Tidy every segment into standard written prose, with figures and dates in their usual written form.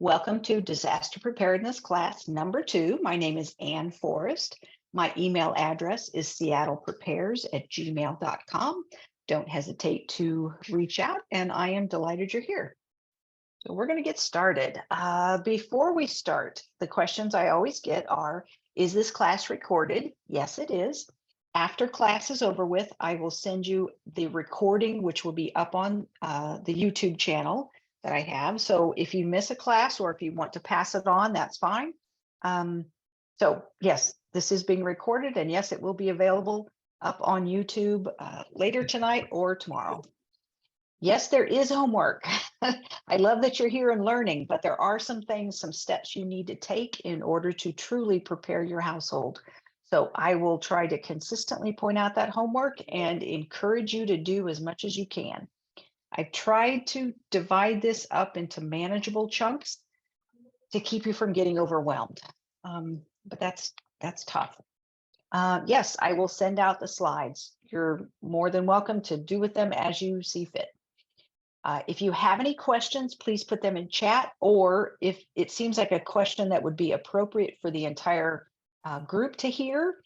Welcome to Disaster Preparedness Class number 2. My name is Ann Forrest. My email address is seattleprepares@gmail.com. Don't hesitate to reach out, and I am delighted you're here. So we're going to get started. Before we start, the questions I always get are, is this class recorded? Yes, it is. After class is over with, I will send you the recording, which will be up on the YouTube channel that I have. So if you miss a class or if you want to pass it on, that's fine. So yes, this is being recorded, and yes, it will be available up on YouTube later tonight or tomorrow. Yes, there is homework. I love that you're here and learning, but there are some things, some steps you need to take in order to truly prepare your household. So I will try to consistently point out that homework and encourage you to do as much as you can. I've tried to divide this up into manageable chunks to keep you from getting overwhelmed. But that's tough. Yes, I will send out the slides. You're more than welcome to do with them as you see fit. If you have any questions, please put them in chat, or if it seems like a question that would be appropriate for the entire group to hear,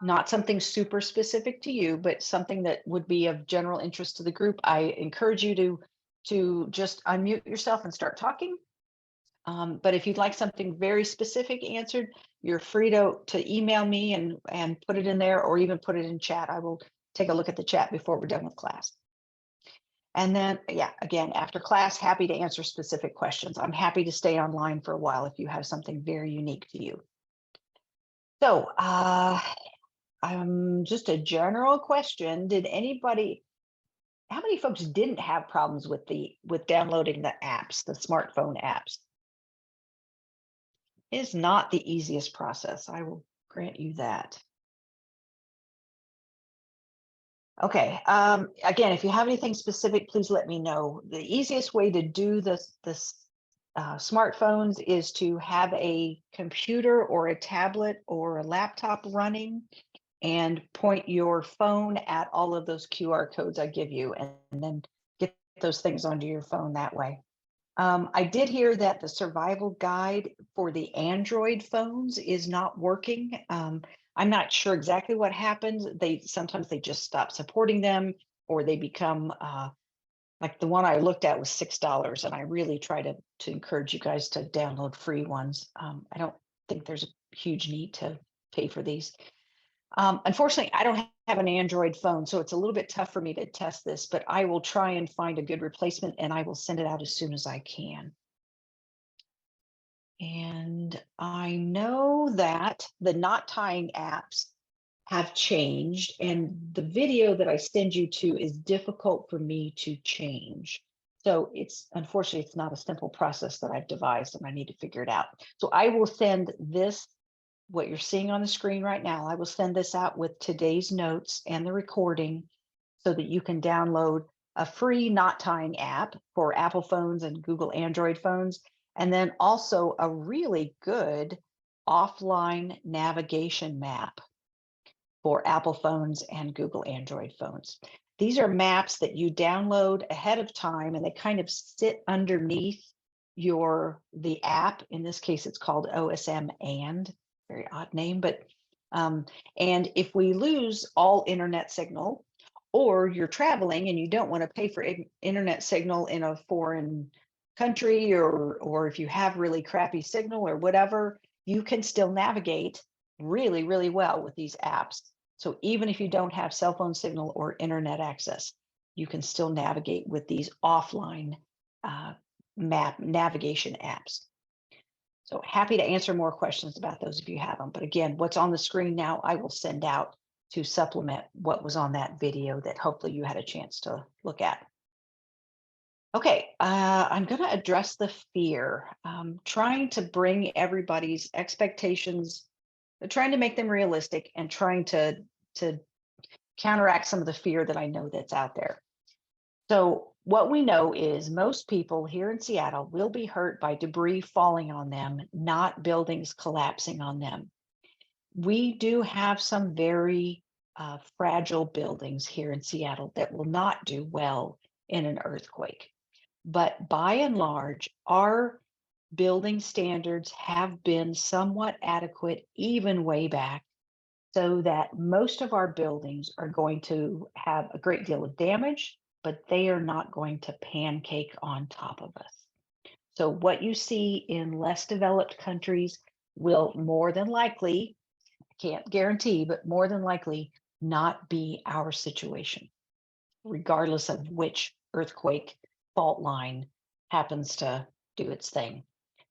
not something super specific to you, but something that would be of general interest to the group, I encourage you to just unmute yourself and start talking. But if you'd like something very specific answered, you're free to email me and put it in there, or even put it in chat. I will take a look at the chat before we're done with class. And then, yeah, again, after class, happy to answer specific questions. I'm happy to stay online for a while if you have something very unique to you. So, just a general question. How many folks didn't have problems with downloading the apps, the smartphone apps? It is not the easiest process. I will grant you that. Okay. Again, if you have anything specific, please let me know. The easiest way to do this smartphones is to have a computer or a tablet or a laptop running and point your phone at all of those QR codes I give you, and then get those things onto your phone that way. I did hear that the survival guide for the Android phones is not working. I'm not sure exactly what happens. Sometimes they just stop supporting them, or they become like the one I looked at was $6, and I really try to encourage you guys to download free ones. I don't think there's a huge need to pay for these. Unfortunately, I don't have an Android phone, so it's a little bit tough for me to test this, but I will try and find a good replacement, and I will send it out as soon as I can. And I know that the knot tying apps have changed, and the video that I send you to is difficult for me to change. So unfortunately, it's not a simple process that I've devised, and I need to figure it out. So I will send this, what you're seeing on the screen right now, I will send this out with today's notes and the recording so that you can download a free knot tying app for Apple phones and Google Android phones, and then also a really good offline navigation map for Apple phones and Google Android phones. These are maps that you download ahead of time, and they kind of sit underneath the app. In this case, it's called OSM and. Very odd name, but and if we lose all internet signal, or you're traveling and you don't want to pay for internet signal in a foreign country, or if you have really crappy signal or whatever, you can still navigate really, really well with these apps. So even if you don't have cell phone signal or internet access, you can still navigate with these offline map navigation apps. So happy to answer more questions about those if you have them. But again, what's on the screen now, I will send out to supplement what was on that video that hopefully you had a chance to look at. Okay, I'm going to address the fear, trying to bring everybody's expectations, trying to make them realistic, and trying to counteract some of the fear that I know that's out there. So what we know is most people here in Seattle will be hurt by debris falling on them, not buildings collapsing on them. We do have some very fragile buildings here in Seattle that will not do well in an earthquake. But by and large, our building standards have been somewhat adequate even way back, so that most of our buildings are going to have a great deal of damage, but they are not going to pancake on top of us. So what you see in less developed countries will more than likely, can't guarantee, but more than likely not be our situation, regardless of which earthquake fault line happens to do its thing.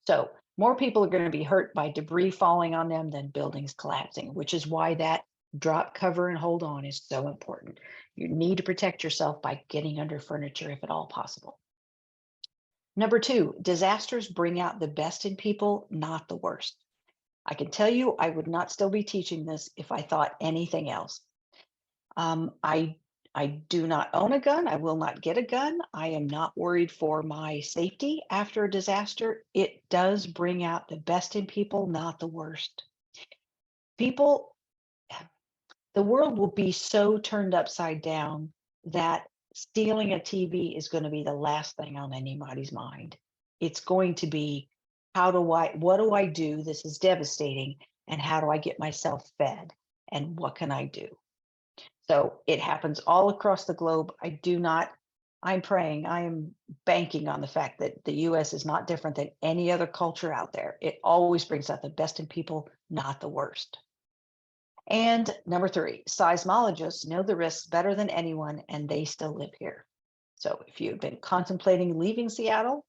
So more people are going to be hurt by debris falling on them than buildings collapsing, which is why that drop, cover, and hold on is so important. You need to protect yourself by getting under furniture if at all possible. Number two, disasters bring out the best in people, not the worst. I can tell you, I would not still be teaching this if I thought anything else. Um, I I do not own a gun. I will not get a gun. I am not worried for my safety after a disaster. It does bring out the best in people, not the worst. People, the world will be so turned upside down that stealing a TV is going to be the last thing on anybody's mind. It's going to be, what do I do? This is devastating. And how do I get myself fed? And what can I do? So it happens all across the globe. I'm praying, I am banking on the fact that the US is not different than any other culture out there. It always brings out the best in people, not the worst. And number three, seismologists know the risks better than anyone, and they still live here. So if you've been contemplating leaving Seattle,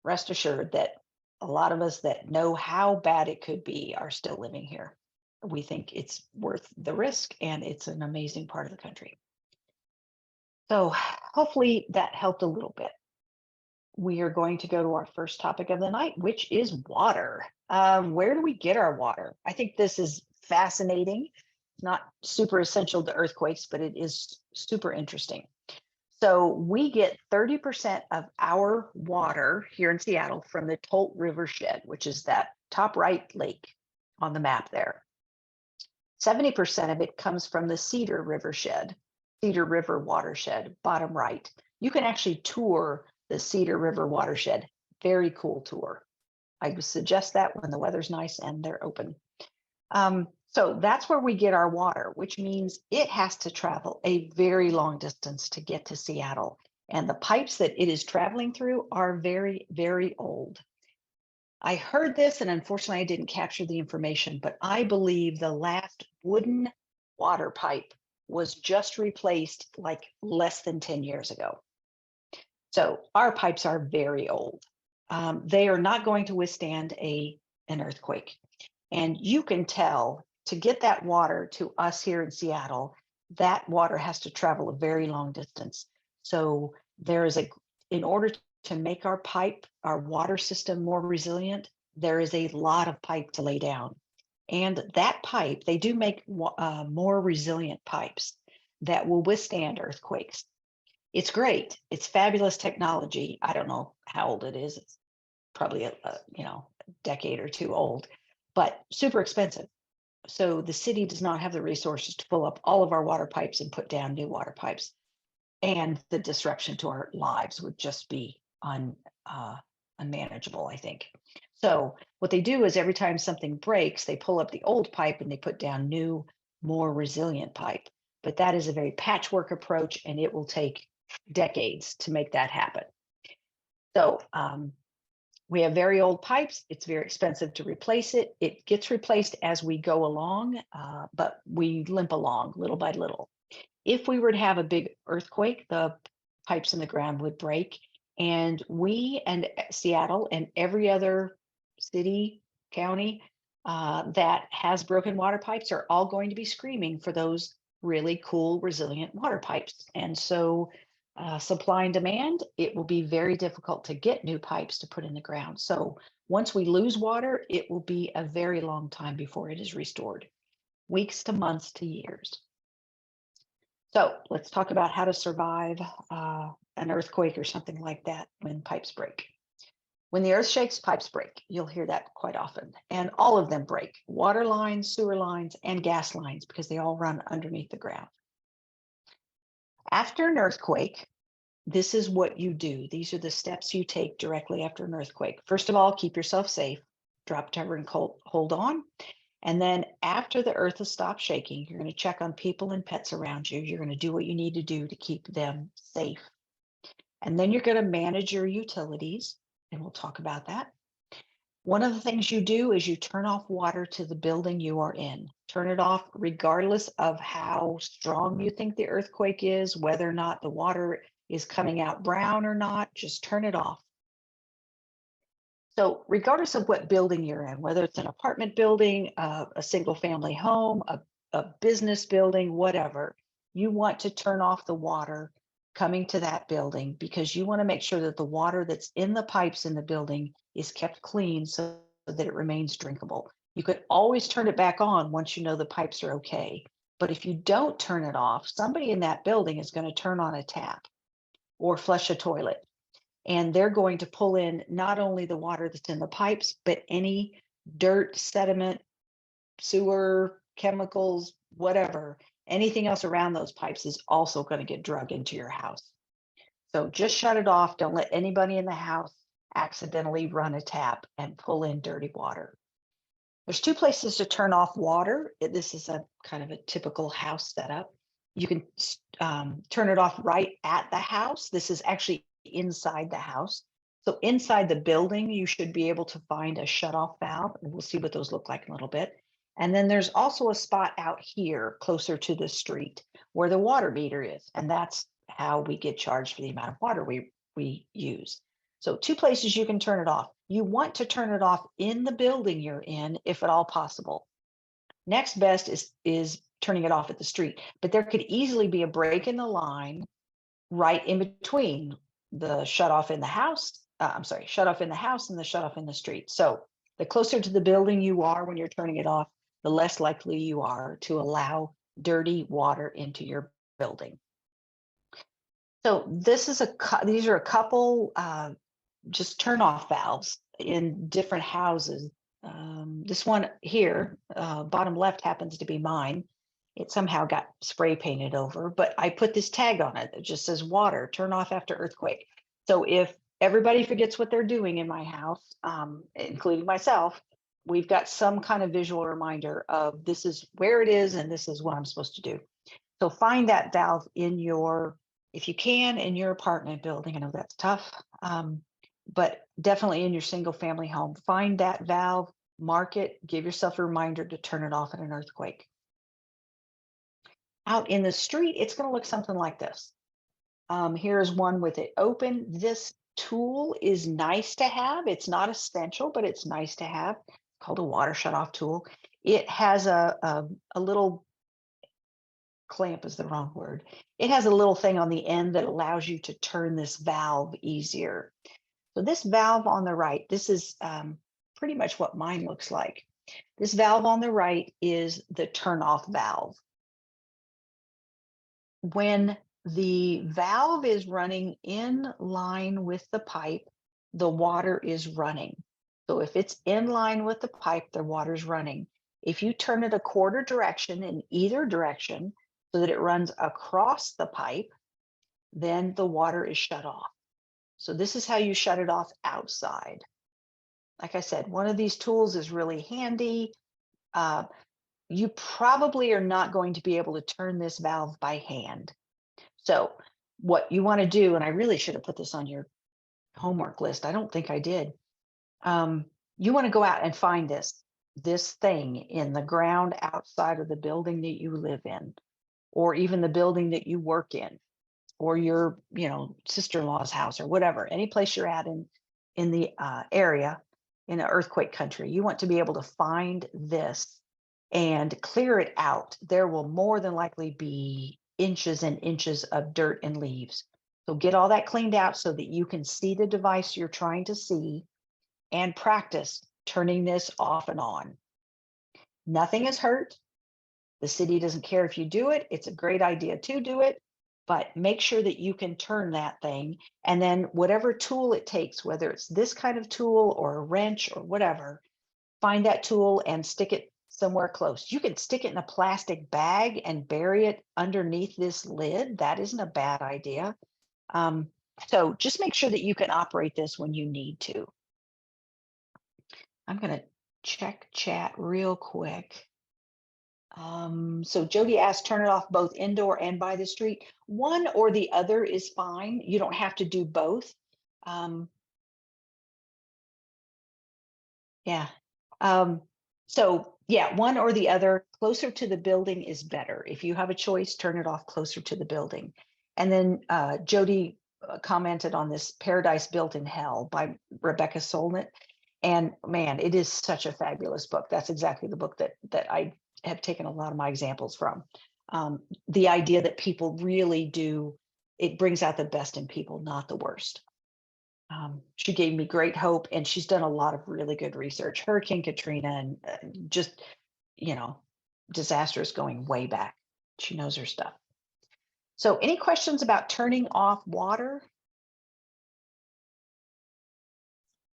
rest assured that a lot of us that know how bad it could be are still living here. We think it's worth the risk, and it's an amazing part of the country. So hopefully that helped a little bit. We are going to go to our first topic of the night, which is water. Where do we get our water? I think this is fascinating. Not super essential to earthquakes, but it is super interesting. So we get 30% of our water here in Seattle from the Tolt River Shed, which is that top right lake on the map there. 70% of it comes from the Cedar River Shed, Cedar River Watershed, bottom right. You can actually tour the Cedar River Watershed. Very cool tour. I would suggest that when the weather's nice and they're open. So that's where we get our water, which means it has to travel a very long distance to get to Seattle. And the pipes that it is traveling through are very, very old. I heard this, and unfortunately, I didn't capture the information, but I believe the last wooden water pipe was just replaced like less than 10 years ago. So our pipes are very old. They are not going to withstand an earthquake. And you can tell to get that water to us here in Seattle, that water has to travel a very long distance. So in order to make our water system more resilient, there is a lot of pipe to lay down. And that pipe, they do make more resilient pipes that will withstand earthquakes. It's great. It's fabulous technology. I don't know how old it is. It's probably a decade or two old, but super expensive. So the city does not have the resources to pull up all of our water pipes and put down new water pipes. And the disruption to our lives would just be unmanageable, I think. So what they do is every time something breaks, they pull up the old pipe and they put down new, more resilient pipe. But that is a very patchwork approach, and it will take decades to make that happen. So we have very old pipes. It's very expensive to replace it. It gets replaced as we go along, but we limp along little by little. If we were to have a big earthquake, the pipes in the ground would break, and we and Seattle and every other city, county that has broken water pipes are all going to be screaming for those really cool, resilient water pipes. And so supply and demand, it will be very difficult to get new pipes to put in the ground. So once we lose water, it will be a very long time before it is restored, weeks to months to years. So let's talk about how to survive an earthquake or something like that when pipes break. When the earth shakes, pipes break. You'll hear that quite often. And all of them break: water lines, sewer lines, and gas lines, because they all run underneath the ground. After an earthquake, this is what you do. These are the steps you take directly after an earthquake. First of all, keep yourself safe. Drop, cover, and hold on. And then after the earth has stopped shaking, you're going to check on people and pets around you. You're going to do what you need to do to keep them safe. And then you're going to manage your utilities, and we'll talk about that. One of the things you do is you turn off water to the building you are in. Turn it off regardless of how strong you think the earthquake is, whether or not the water is coming out brown or not, just turn it off. So regardless of what building you're in, whether it's an apartment building, a single family home, a business building, whatever, you want to turn off the water coming to that building because you want to make sure that the water that's in the pipes in the building is kept clean so that it remains drinkable. You could always turn it back on once you know the pipes are okay. But if you don't turn it off, somebody in that building is going to turn on a tap or flush a toilet, and they're going to pull in not only the water that's in the pipes, but any dirt, sediment, sewer, chemicals, whatever, anything else around those pipes is also going to get drug into your house. So just shut it off. Don't let anybody in the house accidentally run a tap and pull in dirty water. There's two places to turn off water. This is a kind of a typical house setup. You can turn it off right at the house. This is actually inside the house. So inside the building, you should be able to find a shutoff valve, and we'll see what those look like in a little bit. And then there's also a spot out here closer to the street where the water meter is, and that's how we get charged for the amount of water we use. So two places you can turn it off. You want to turn it off in the building you're in, if at all possible. Next best is turning it off at the street, but there could easily be a break in the line right in between the shut off in the house. Shut off in the house and the shut off in the street. So the closer to the building you are when you're turning it off, the less likely you are to allow dirty water into your building. So these are a couple just turn off valves in different houses. This one here, bottom left, happens to be mine. It somehow got spray painted over, but I put this tag on it that just says water, turn off after earthquake. So if everybody forgets what they're doing in my house, including myself, we've got some kind of visual reminder of this is where it is and this is what I'm supposed to do. So find that valve in if you can, in your apartment building. I know that's tough, but definitely in your single family home, find that valve, mark it, give yourself a reminder to turn it off in an earthquake. Out in the street, it's going to look something like this. Here's one with it open. This tool is nice to have. It's not essential, but it's nice to have. It's called a water shutoff tool. It has a little clamp is the wrong word. It has a little thing on the end that allows you to turn this valve easier. So this valve on the right, this is pretty much what mine looks like. This valve on the right is the turn off valve. When the valve is running in line with the pipe, the water is running. So if it's in line with the pipe, the water's running. If you turn it a quarter direction in either direction so that it runs across the pipe, then the water is shut off. So this is how you shut it off outside. Like I said, one of these tools is really handy. You probably are not going to be able to turn this valve by hand. So what you want to do, and I really should have put this on your homework list. I don't think I did. You want to go out and find this thing in the ground outside of the building that you live in, or even the building that you work in, or your sister-in-law's house, or whatever, any place you're at in the area in an earthquake country. You want to be able to find this and clear it out. There will more than likely be inches and inches of dirt and leaves. So get all that cleaned out so that you can see the device you're trying to see and practice turning this off and on. Nothing is hurt. The city doesn't care if you do it. It's a great idea to do it, but make sure that you can turn that thing. And then whatever tool it takes, whether it's this kind of tool or a wrench or whatever, find that tool and stick it somewhere close. You can stick it in a plastic bag and bury it underneath this lid. That isn't a bad idea. So just make sure that you can operate this when you need to. I'm going to check chat real quick. So Jody asked, turn it off both indoor and by the street. One or the other is fine. You don't have to do both. Yeah. So yeah, one or the other, closer to the building is better. If you have a choice, turn it off closer to the building. And then Jody commented on this Paradise Built in Hell by Rebecca Solnit. And man, it is such a fabulous book. That's exactly the book that I have taken a lot of my examples from. The idea that people really do, it brings out the best in people, not the worst. She gave me great hope, and she's done a lot of really good research. Hurricane Katrina and just, disasters going way back. She knows her stuff. So any questions about turning off water?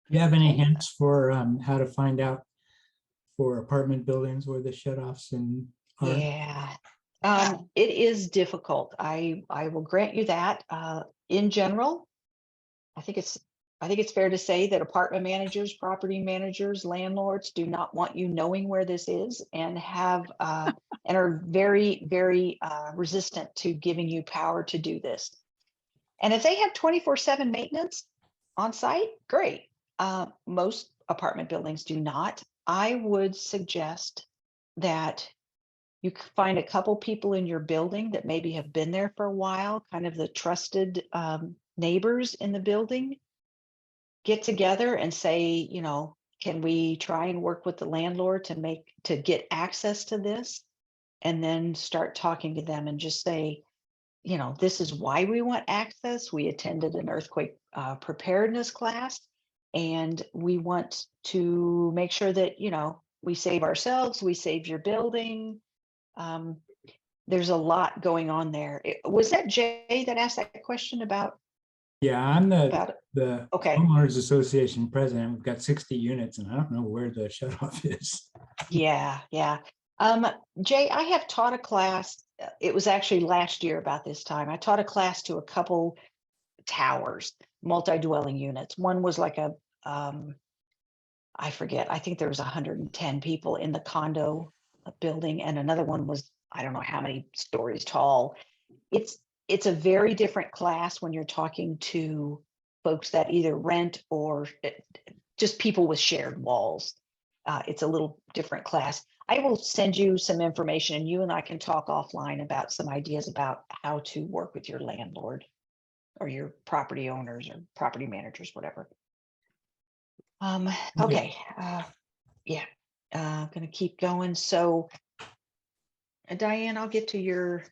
Do you have any Okay. hints for how to find out for apartment buildings where the shutoffs are? Yeah. It is difficult. I will grant you that. In general, I think it's fair to say that apartment managers, property managers, landlords do not want you knowing where this is, and and are very, very resistant to giving you power to do this. And if they have 24/7 maintenance on site, great. Most apartment buildings do not. I would suggest that you find a couple people in your building that maybe have been there for a while, kind of the trusted neighbors in the building, get together and say, can we try and work with the landlord to get access to this? And then start talking to them and just say, this is why we want access. We attended an earthquake preparedness class, and we want to make sure that, we save ourselves, we save your building. There's a lot going on there. Was that Jay that asked that question about? Yeah, I'm About the okay. homeowners association president. We've got 60 units, and I don't know where the shutoff is. Yeah. Jay, I have taught a class. It was actually last year about this time. I taught a class to a couple towers, multi-dwelling units. One was like I forget, I think there was 110 people in the condo building, and another one was, I don't know how many stories tall. It's a very different class when you're talking to folks that either rent or just people with shared walls. It's a little different class. I will send you some information, and you and I can talk offline about some ideas about how to work with your landlord or your property owners or property managers, whatever. Okay. Yeah. I'm going to keep going. So, Diane, I'll get to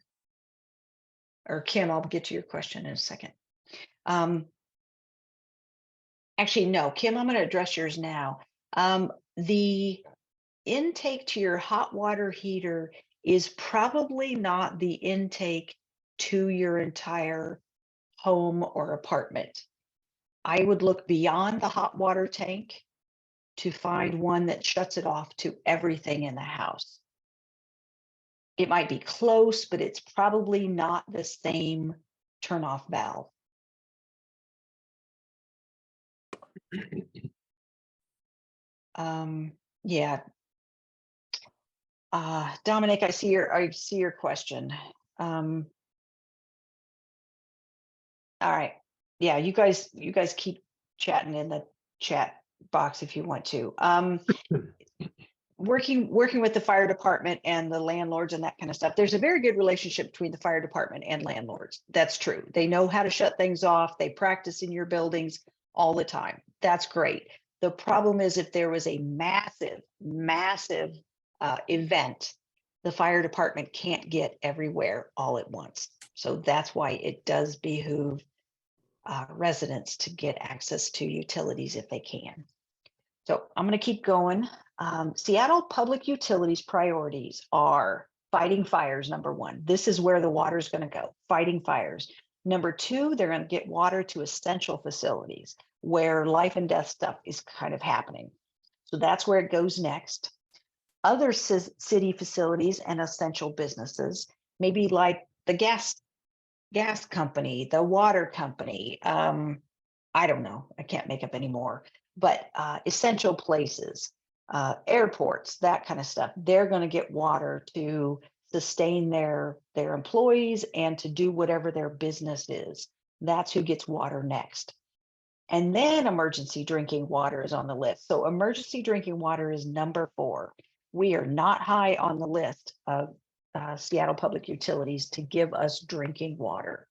or Kim, I'll get to your question in a second. Actually, no, Kim, I'm going to address yours now. The intake to your hot water heater is probably not the intake to your entire home or apartment. I would look beyond the hot water tank to find one that shuts it off to everything in the house. It might be close, but it's probably not the same turn-off valve. Yeah. Dominic, I see your question. All right. Yeah, you guys keep chatting in the chat box if you want to. Working with the fire department and the landlords and that kind of stuff. There's a very good relationship between the fire department and landlords. That's true. They know how to shut things off. They practice in your buildings all the time. That's great. The problem is if there was a massive event, the fire department can't get everywhere all at once. So that's why it does behoove residents to get access to utilities if they can. So I'm going to keep going. Seattle Public Utilities priorities are fighting fires, number one. This is where the water is going to go, fighting fires. Number two, they're going to get water to essential facilities where life and death stuff is kind of happening. So that's where it goes next. Other city facilities and essential businesses, maybe like the gas gas company, the water company, I don't know, I can't make up any more, but essential places, airports, that kind of stuff, they're going to get water to sustain their employees and to do whatever their business is. That's who gets water next. And then emergency drinking water is on the list. So emergency drinking water is number 4. We are not high on the list of Seattle Public Utilities to give us drinking water.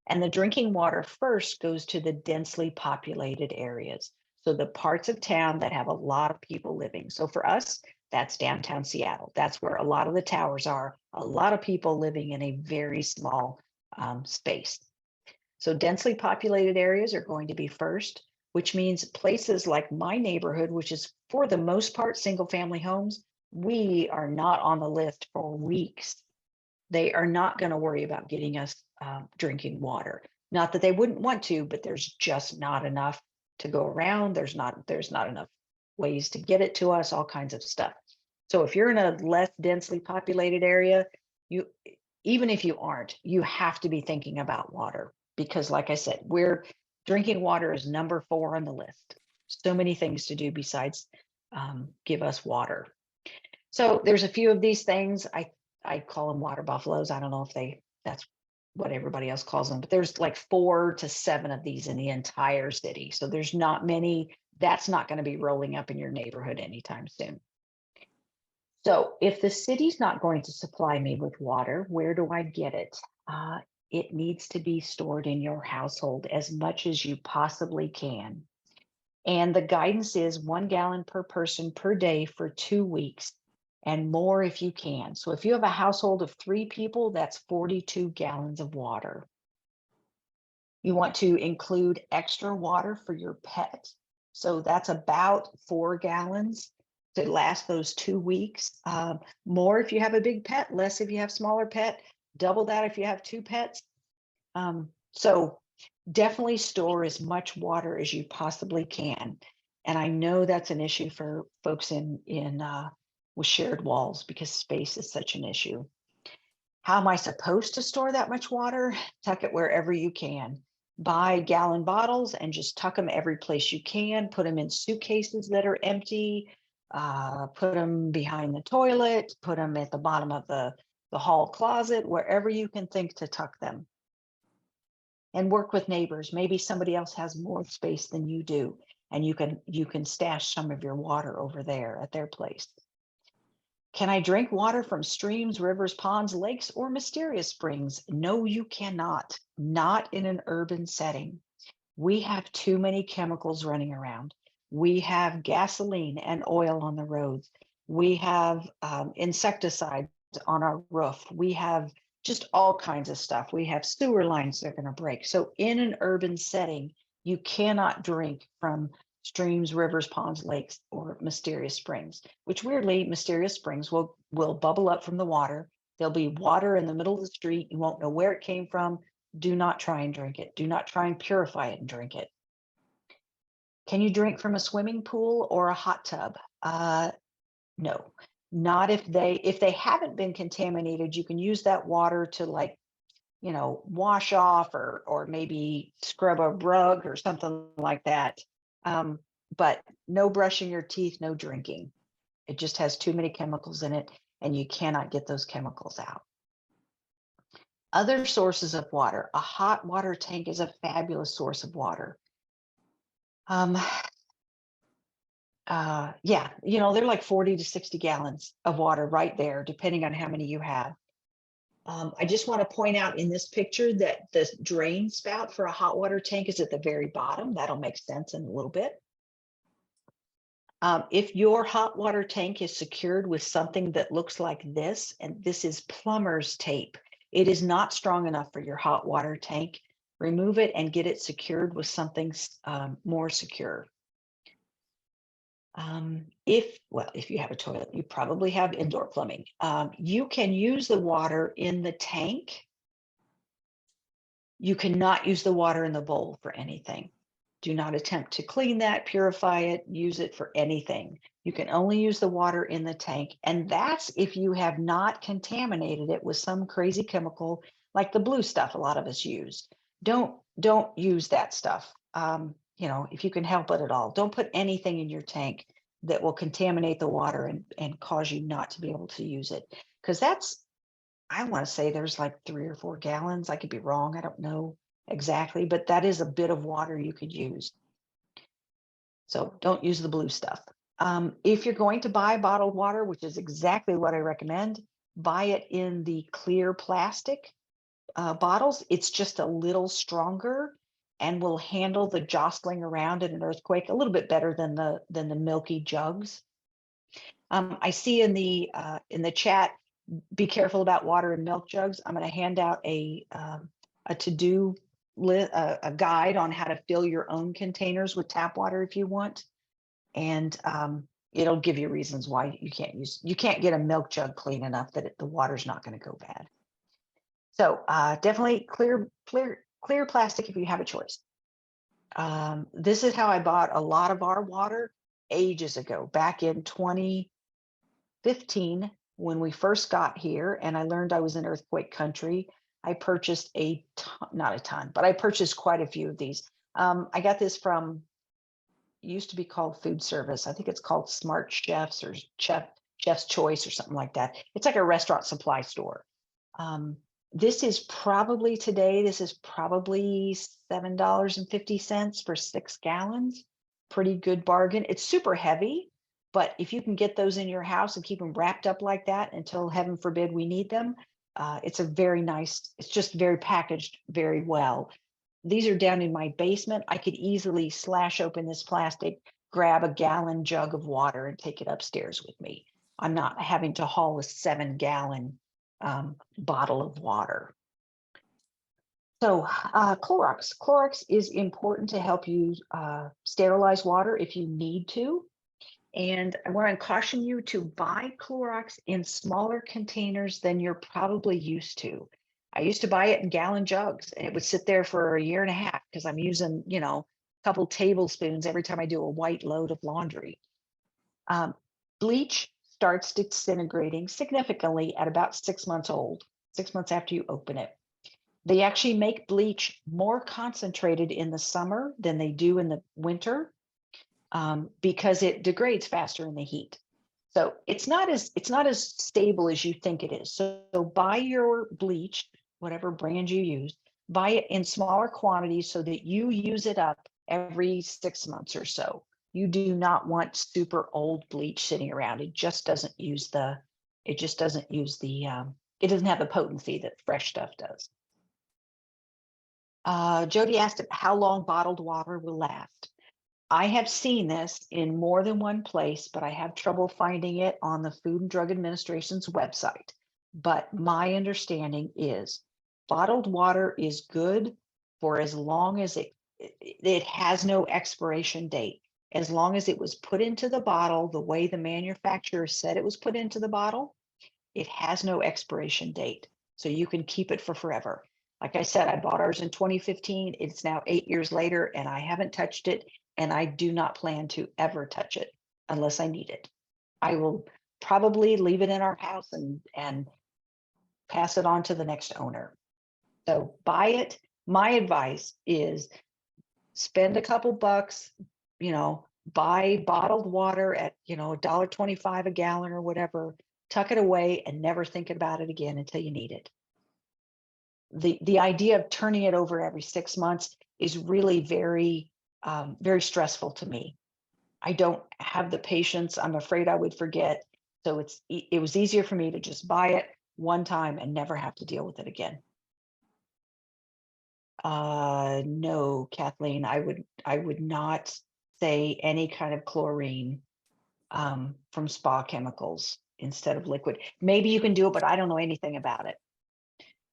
And the drinking water first goes to the densely populated areas. So the parts of town that have a lot of people living. So for us, that's downtown Seattle. That's where a lot of the towers are, a lot of people living in a very small space. So densely populated areas are going to be first, which means places like my neighborhood, which is for the most part single family homes, we are not on the list for weeks. They are not going to worry about getting us drinking water. Not that they wouldn't want to, but there's just not enough to go around. There's not enough ways to get it to us, all kinds of stuff. So if you're in a less densely populated area, you, even if you aren't, you have to be thinking about water because like I said, drinking water is number 4 on the list. So many things to do besides give us water. So there's a few of these things. I call them water buffaloes. I don't know if that's what everybody else calls them, but there's like 4 to 7 of these in the entire city. So there's not many. That's not going to be rolling up in your neighborhood anytime soon. So if the city's not going to supply me with water, where do I get it? It needs to be stored in your household as much as you possibly can. And the guidance is 1 gallon per person per day for 2 weeks and more if you can. So if you have a household of 3 people, that's 42 gallons of water. You want to include extra water for your pet. So that's about 4 gallons to last those 2 weeks. More if you have a big pet, less if you have smaller pet, double that if you have 2 pets. So definitely store as much water as you possibly can. And I know that's an issue for folks with shared walls because space is such an issue. How am I supposed to store that much water? Tuck it wherever you can. Buy gallon bottles and just tuck them every place you can. Put them in suitcases that are empty. Put them behind the toilet. Put them at the bottom of the hall closet, wherever you can think to tuck them. And work with neighbors. Maybe somebody else has more space than you do, and you can stash some of your water over there at their place. Can I drink water from streams, rivers, ponds, lakes, or mysterious springs? No, you cannot. Not in an urban setting. We have too many chemicals running around. We have gasoline and oil on the roads. We have insecticides on our roof. We have just all kinds of stuff. We have sewer lines that are going to break. So in an urban setting, you cannot drink from streams, rivers, ponds, lakes, or mysterious springs, which weirdly, mysterious springs will bubble up from the water. There'll be water in the middle of the street. You won't know where it came from. Do not try and drink it. Do not try and purify it and drink it. Can you drink from a swimming pool or a hot tub? No, not if they haven't been contaminated. You can use that water to wash off or maybe scrub a rug or something like that. But no brushing your teeth, no drinking. It just has too many chemicals in it and you cannot get those chemicals out. Other sources of water. A hot water tank is a fabulous source of water. Yeah, they're like 40 to 60 gallons of water right there, depending on how many you have. I just want to point out in this picture that the drain spout for a hot water tank is at the very bottom. That'll make sense in a little bit. If your hot water tank is secured with something that looks like this, and this is plumber's tape, it is not strong enough for your hot water tank. Remove it and get it secured with something more secure. If you have a toilet, you probably have indoor plumbing. You can use the water in the tank. You cannot use the water in the bowl for anything. Do not attempt to clean that, purify it, use it for anything. You can only use the water in the tank. And that's if you have not contaminated it with some crazy chemical like the blue stuff a lot of us use. Don't use that stuff. You know, if you can help it at all, don't put anything in your tank that will contaminate the water and cause you not to be able to use it. Because that's, I want to say there's like 3 or 4 gallons. I could be wrong. I don't know exactly, but that is a bit of water you could use. So don't use the blue stuff. If you're going to buy bottled water, which is exactly what I recommend, buy it in the clear plastic bottles. It's just a little stronger and will handle the jostling around in an earthquake a little bit better than the milky jugs. I see in the chat, be careful about water and milk jugs. I'm going to hand out a to-do list, a guide on how to fill your own containers with tap water if you want, and it'll give you reasons why you can't get a milk jug clean enough that the water's not going to go bad. So definitely clear plastic if you have a choice. This is how I bought a lot of our water ages ago, back in 2015 when we first got here, and I learned I was in earthquake country. I purchased not a ton, but I purchased quite a few of these. I got this from, used to be called Food Service. I think it's called Smart Chefs or Chef's Choice or something like that. It's like a restaurant supply store. This is probably $7.50 for 6 gallons. Pretty good bargain. It's super heavy, but if you can get those in your house and keep them wrapped up like that until heaven forbid we need them, it's a very nice, it's just very packaged very well. These are down in my basement. I could easily slash open this plastic, grab a gallon jug of water and take it upstairs with me. I'm not having to haul a 7-gallon bottle of water. So Clorox. Clorox is important to help you sterilize water if you need to. And I want to caution you to buy Clorox in smaller containers than you're probably used to. I used to buy it in gallon jugs and it would sit there for a year and a half because I'm using, you know, a couple tablespoons every time I do a white load of laundry. Bleach starts disintegrating significantly at about 6 months old, 6 months after you open it. They actually make bleach more concentrated in the summer than they do in the winter because it degrades faster in the heat. So it's not as stable as you think it is. So buy your bleach, whatever brand you use, buy it in smaller quantities so that you use it up every 6 months or so. You do not want super old bleach sitting around. It doesn't have the potency that fresh stuff does. Jody asked how long bottled water will last. I have seen this in more than one place, but I have trouble finding it on the Food and Drug Administration's website. But my understanding is bottled water is good for as long as it has no expiration date. As long as it was put into the bottle the way the manufacturer said it was put into the bottle, it has no expiration date. So you can keep it for forever. Like I said, I bought ours in 2015. It's now 8 years later and I haven't touched it. And I do not plan to ever touch it unless I need it. I will probably leave it in our house and pass it on to the next owner. So buy it. My advice is spend a couple bucks, you know, buy bottled water at, you know, $1.25 a gallon or whatever, tuck it away and never think about it again until you need it. The idea of turning it over every 6 months is really very stressful to me. I don't have the patience. I'm afraid I would forget. So it was easier for me to just buy it one time and never have to deal with it again. No, Kathleen, I would not say any kind of chlorine from spa chemicals instead of liquid. Maybe you can do it, but I don't know anything about it.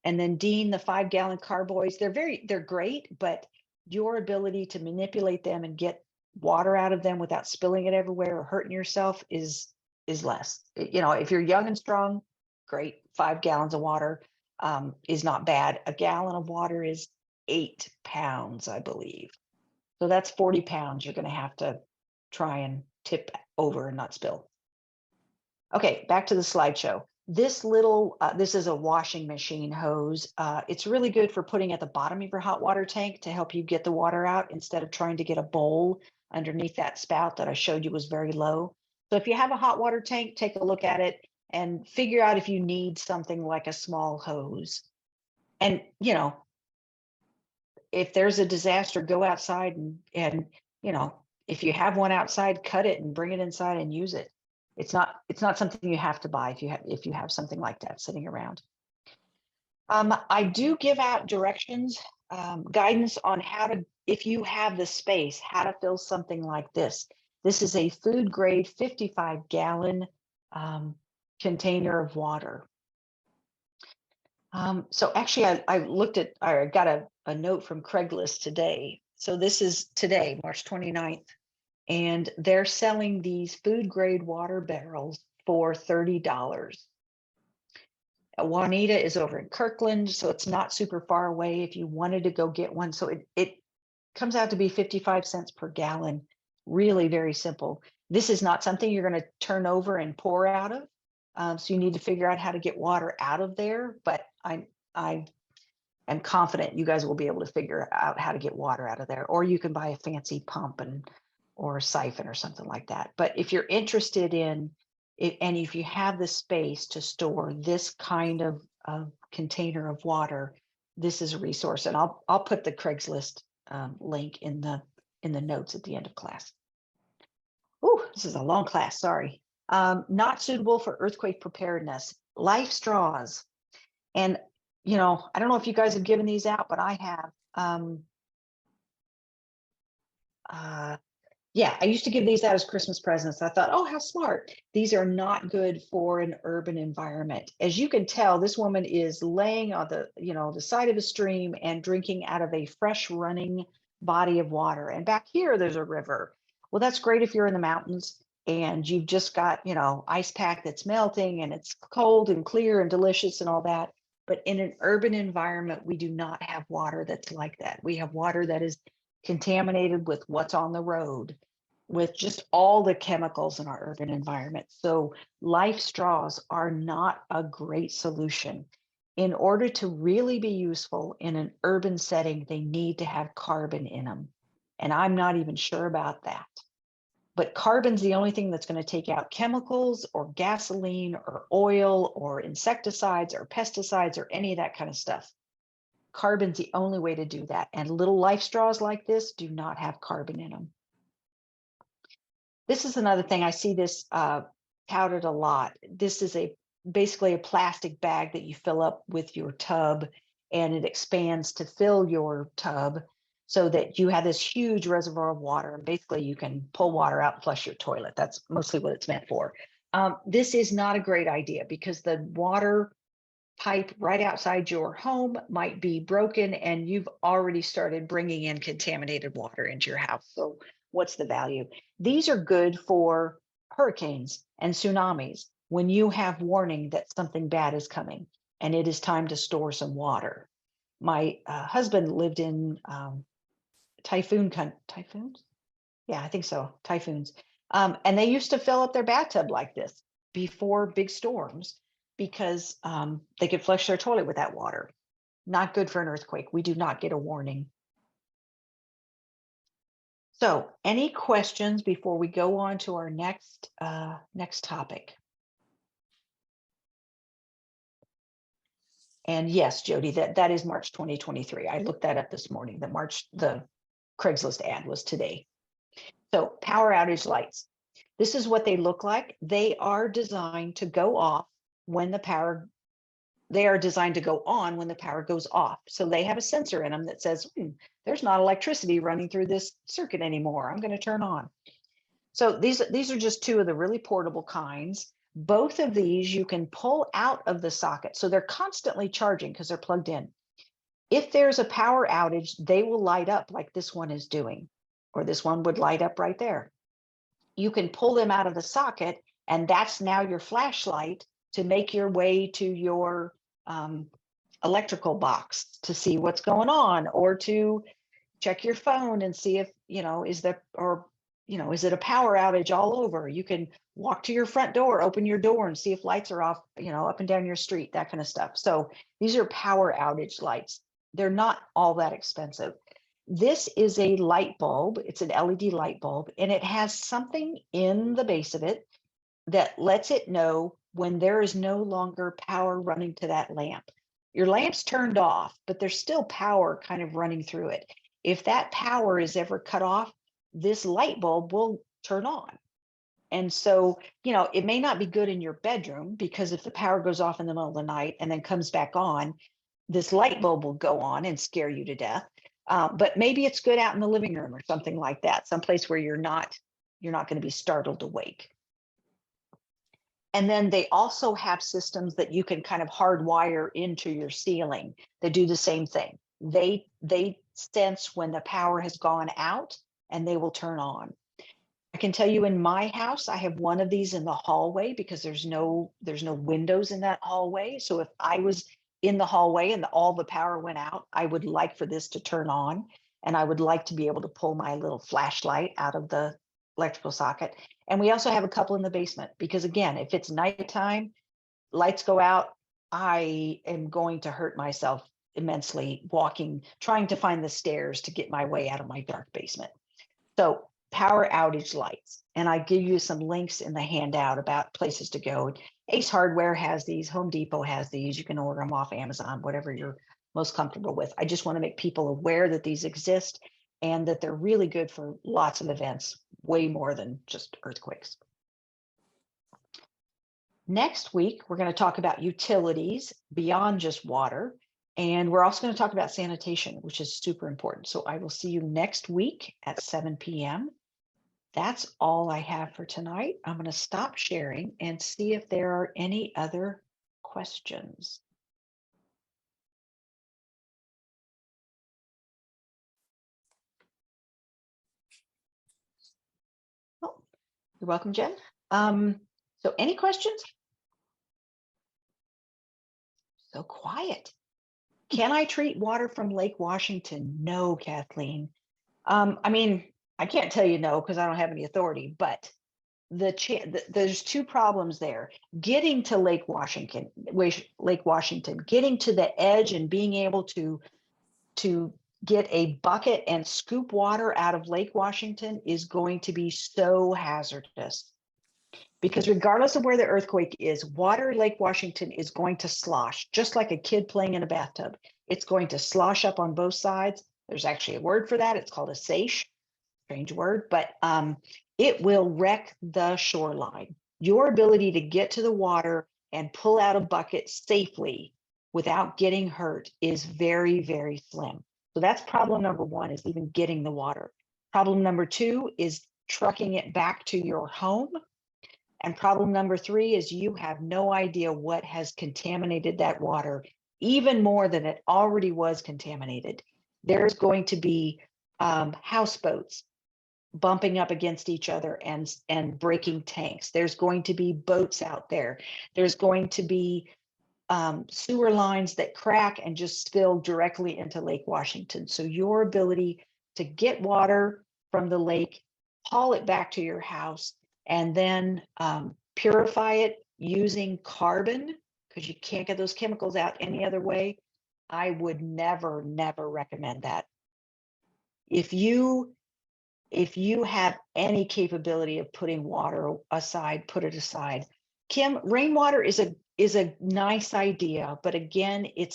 And then Dean, the 5-gallon carboys, they're great, but your ability to manipulate them and get water out of them without spilling it everywhere or hurting yourself is less. You know, if you're young and strong, great. 5 gallons of water is not bad. A gallon of water is 8 pounds, I believe. So that's 40 pounds you're going to have to try and tip over and not spill. Okay, back to the slideshow. This little, this is a washing machine hose. It's really good for putting at the bottom of your hot water tank to help you get the water out instead of trying to get a bowl underneath that spout that I showed you was very low. So if you have a hot water tank, take a look at it and figure out if you need something like a small hose. And, you know, if there's a disaster, go outside and, you know, if you have one outside, cut it and bring it inside and use it. It's not something you have to buy if you have something like that sitting around. I do give out directions, guidance on how to, if you have the space, how to fill something like this. This is a food grade 55-gallon container of water. So actually, I looked at, I got a note from Craigslist today. So this is today, March 29th. And they're selling these food grade water barrels for $30. Juanita is over in Kirkland, so it's not super far away if you wanted to go get one. So it comes out to be 55 cents per gallon. Really very simple. This is not something you're going to turn over and pour out of. So you need to figure out how to get water out of there. But I am confident you guys will be able to figure out how to get water out of there. Or you can buy a fancy pump or a siphon or something like that. But if you're interested in it, and if you have the space to store this kind of container of water, this is a resource. And I'll put the Craigslist link in the notes at the end of class. Oh, this is a long class, sorry. Not suitable for earthquake preparedness. Life straws. And, you know, I don't know if you guys have given these out, but I have. Yeah, I used to give these out as Christmas presents. I thought, oh, how smart. These are not good for an urban environment. As you can tell, this woman is laying on the, you know, the side of a stream and drinking out of a fresh running body of water. And back here, there's a river. Well, that's great if you're in the mountains and you've just got, you know, ice pack that's melting and it's cold and clear and delicious and all that. But in an urban environment, we do not have water that's like that. We have water that is contaminated with what's on the road, with just all the chemicals in our urban environment. So life straws are not a great solution. In order to really be useful in an urban setting, they need to have carbon in them. And I'm not even sure about that. But carbon's the only thing that's going to take out chemicals or gasoline or oil or insecticides or pesticides or any of that kind of stuff. Carbon's the only way to do that. And little life straws like this do not have carbon in them. This is another thing I see this touted a lot. This is basically a plastic bag that you fill up with your tub and it expands to fill your tub so that you have this huge reservoir of water. And basically you can pull water out and flush your toilet. That's mostly what it's meant for. This is not a great idea because the water pipe right outside your home might be broken and you've already started bringing in contaminated water into your house. So what's the value? These are good for hurricanes and tsunamis when you have warning that something bad is coming and it is time to store some water. My husband lived in typhoons? Yeah, I think so, typhoons. And they used to fill up their bathtub like this before big storms because they could flush their toilet with that water. Not good for an earthquake. We do not get a warning. So any questions before we go on to our next topic? And yes, Jody, that is March 2023. I looked that up this morning. The Craigslist ad was today. So power outage lights. This is what they look like. They are designed to go off when the power, they are designed to go on when the power goes off. So they have a sensor in them that says, there's not electricity running through this circuit anymore. I'm going to turn on. So these are just two of the really portable kinds. Both of these you can pull out of the socket. So they're constantly charging because they're plugged in. If there's a power outage, they will light up like this one is doing, or this one would light up right there. You can pull them out of the socket, and that's now your flashlight to make your way to your electrical box to see what's going on, or to check your phone and see if, is there, or, is it a power outage all over? You can walk to your front door, open your door and see if lights are off, up and down your street, that kind of stuff. So these are power outage lights. They're not all that expensive. This is a light bulb. It's an LED light bulb, and it has something in the base of it that lets it know when there is no longer power running to that lamp. Your lamp's turned off, but there's still power kind of running through it. If that power is ever cut off, this light bulb will turn on. And so, it may not be good in your bedroom, because if the power goes off in the middle of the night and then comes back on, this light bulb will go on and scare you to death. But maybe it's good out in the living room or something like that, someplace where you're not going to be startled awake. And then they also have systems that you can kind of hardwire into your ceiling that do the same thing. They sense when the power has gone out and they will turn on. I can tell you, in my house, I have one of these in the hallway because there's no windows in that hallway. So if I was in the hallway and all the power went out, I would like for this to turn on, and I would like to be able to pull my little flashlight out of the electrical socket. And we also have a couple in the basement because, again, if it's nighttime, lights go out, I am going to hurt myself immensely trying to find the stairs to get my way out of my dark basement. So power outage lights. And I give you some links in the handout about places to go. Ace Hardware has these, Home Depot has these. You can order them off Amazon, whatever you're most comfortable with. I just want to make people aware that these exist and that they're really good for lots of events, way more than just earthquakes. Next week, we're going to talk about utilities beyond just water. And we're also going to talk about sanitation, which is super important. So I will see you next week at 7 p.m. That's all I have for tonight. I'm going to stop sharing and see if there are any other questions. Oh, you're welcome, Jen. So any questions? So quiet. Can I treat water from Lake Washington? No, Kathleen. I mean, I can't tell you no because I don't have any authority, but there's two problems there. Getting to Lake Washington, getting to the edge and being able to get a bucket and scoop water out of Lake Washington is going to be so hazardous. Because regardless of where the earthquake is, water in Lake Washington is going to slosh, just like a kid playing in a bathtub. It's going to slosh up on both sides. There's actually a word for that. It's called a seiche. Strange word, but it will wreck the shoreline. Your ability to get to the water and pull out a bucket safely without getting hurt is very, very slim. So that's problem number one, is even getting the water. Problem number two is trucking it back to your home. And problem number three is you have no idea what has contaminated that water, even more than it already was contaminated. There's going to be houseboats bumping up against each other and breaking tanks. There's going to be boats out there. There's going to be sewer lines that crack and just spill directly into Lake Washington. So your ability to get water from the lake, haul it back to your house, and then purify it using carbon, because you can't get those chemicals out any other way, I would never, never recommend that. If you have any capability of putting water aside, put it aside. Kim, rainwater is a nice idea, but again, it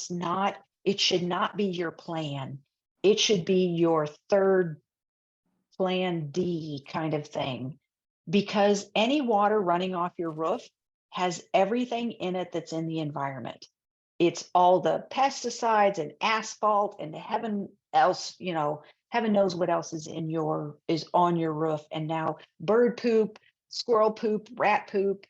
should not be your plan. It should be your third plan D kind of thing, because any water running off your roof has everything in it that's in the environment. It's all the pesticides and asphalt and heaven knows what else is on your roof. And now bird poop, squirrel poop, rat poop,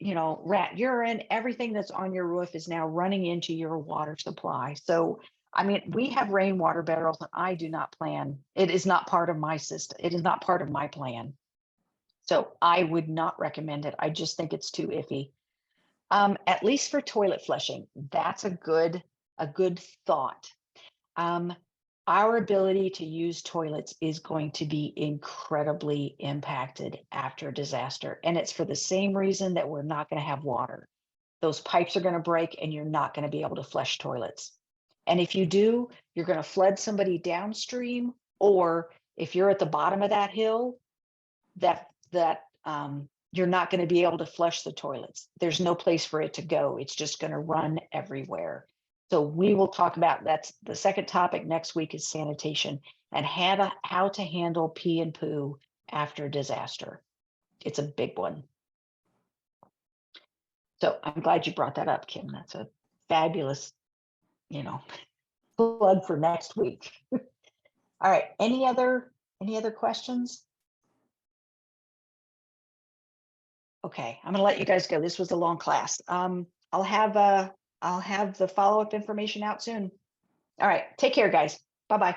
rat urine, everything that's on your roof is now running into your water supply. So, I mean, we have rainwater barrels, and I do not plan. It is not part of my system. It is not part of my plan. So I would not recommend it. I just think it's too iffy. At least for toilet flushing, that's a good thought. our ability to use toilets is going to be incredibly impacted after a disaster. And it's for the same reason that we're not going to have water. Those pipes are going to break and you're not going to be able to flush toilets. And if you do, you're going to flood somebody downstream, or if you're at the bottom of that hill, you're not going to be able to flush the toilets. There's no place for it to go. It's just going to run everywhere. So we will talk about, that's the second topic next week, is sanitation and how to handle pee and poo after disaster. It's a big one. So I'm glad you brought that up, Kim. That's a fabulous, plug for next week. All right. Any other questions? Okay, I'm gonna let you guys go. This was a long class. I'll have the follow-up information out soon. All right, take care, guys. Bye-bye.